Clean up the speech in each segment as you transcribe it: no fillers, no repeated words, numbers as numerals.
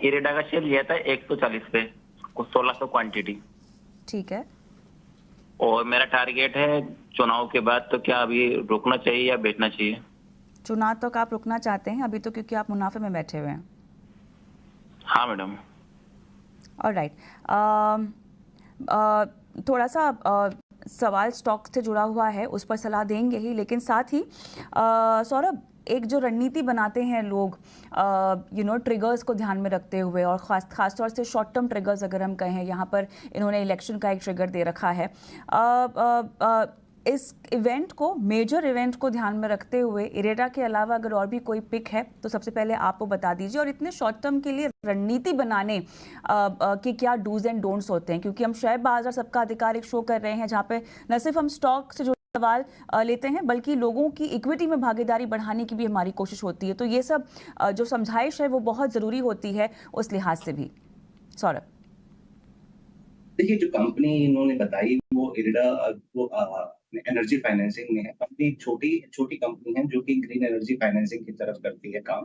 इरेडा का शेयर लिया था 140 पे, 1600 क्वांटिटी। ठीक है। और मेरा टारगेट है चुनाव के बाद, तो क्या अभी रुकना चाहिए या बेचना चाहिए? चुनाव तक आप रुकना चाहते हैं अभी तो, क्योंकि आप मुनाफे में बैठे हुए हैं। हाँ मैडम। ऑलराइट। थोड़ा सा सवाल स्टॉक से जुड़ा हुआ है, उस पर सलाह देंगे ही, लेकिन साथ ही सौरभ, एक जो रणनीति बनाते हैं लोग ट्रिगर्स को ध्यान में रखते हुए, और खास तौर से शॉर्ट टर्म ट्रिगर्स अगर हम कहें, यहाँ पर इन्होंने इलेक्शन का एक ट्रिगर दे रखा है। इस इवेंट को, मेजर इवेंट को ध्यान में रखते हुए इरेडा के अलावा अगर और भी कोई पिक है तो सबसे पहले आप वो बता दीजिए, और इतने शॉर्ट टर्म के लिए रणनीति बनाने के क्या डूज एंड डोंट्स होते हैं, क्योंकि हम शेयर बाजार सबका अधिकार एक शो कर रहे हैं जहाँ पे न सिर्फ हम स्टॉक से जुड़े सवाल लेते हैं, बल्कि लोगों की इक्विटी में भागीदारी बढ़ाने की भी हमारी कोशिश होती है। तो ये सब जो समझाइश है वो बहुत ज़रूरी होती है उस लिहाज से भी। सौरभ, देखिए, जो कंपनी इन्होंने बताई वो इरेडा, वो एनर्जी फाइनेंसिंग में है। कंपनी छोटी कंपनी है जो कि ग्रीन एनर्जी फाइनेंसिंग की तरफ करती है काम।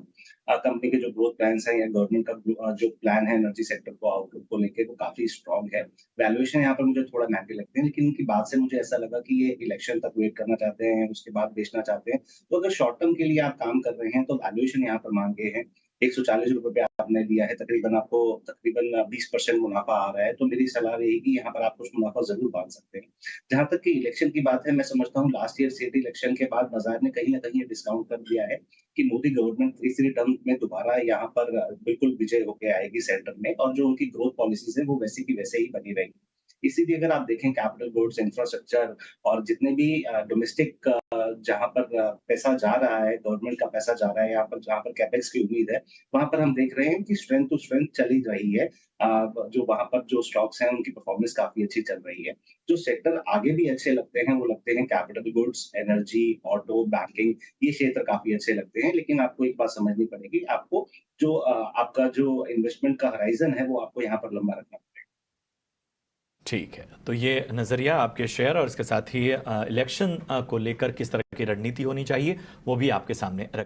कंपनी के जो ग्रोथ प्लान्स हैं या गवर्नमेंट का जो प्लान है एनर्जी सेक्टर को आउटलुक को लेके, वो काफी स्ट्रांग है। वैल्यूएशन यहाँ पर मुझे थोड़ा महंगे लगते हैं, लेकिन उनकी बात से मुझे ऐसा लगा कि ये इलेक्शन तक वेट करना चाहते हैं, उसके बाद बेचना चाहते हैं। तो अगर शॉर्ट टर्म के लिए आप काम कर रहे हैं तो वैल्यूएशन यहाँ पर मांगे हैं। ₹140 पे आपने दिया है, तकरीबन आपको तकरीबन 20% मुनाफा आ रहा है, तो मेरी सलाह रहेगी यहाँ पर आप कुछ मुनाफा ज़रूर बाँध सकते हैं। जहाँ तक कि इलेक्शन की बात है, मैं समझता हूँ लास्ट ईयर सीट इलेक्शन के बाद बाज़ार ने कहीं न कहीं ये डिस्काउंट कर दिया है कि मोदी गवर्नमेंट तीसरी टर्म में दोबारा यहाँ पर बिल्कुल विजय होके आएगी सेंटर में, और जो उनकी ग्रोथ पॉलिसीज़ है वो वैसी की वैसे ही बनी रहेगी। इसीलिए अगर आप देखें कैपिटल गुड्स, इंफ्रास्ट्रक्चर और जितने भी डोमेस्टिक जहाँ पर पैसा जा रहा है, गवर्नमेंट का पैसा जा रहा है, यहाँ पर जहाँ पर कैपेक्स की उम्मीद है, वहाँ पर हम देख रहे हैं कि स्ट्रेंथ टू स्ट्रेंथ चली रही है। जो वहाँ पर जो स्टॉक्स हैं उनकी परफॉर्मेंस काफ़ी अच्छी चल रही है। जो सेक्टर आगे भी अच्छे लगते हैं, वो लगते हैं capital goods, energy, auto, banking, ये क्षेत्र काफ़ी अच्छे लगते हैं। लेकिन आपको एक बात समझनी पड़ेगी, आपको जो आपका जो इन्वेस्टमेंट का होराइज़न है, वो आपको यहाँ पर लंबा रखना पड़ेगा। ठीक है, तो ये नज़रिया आपके शेयर और इसके साथ ही इलेक्शन को लेकर किस तरह की रणनीति होनी चाहिए वो भी आपके सामने रख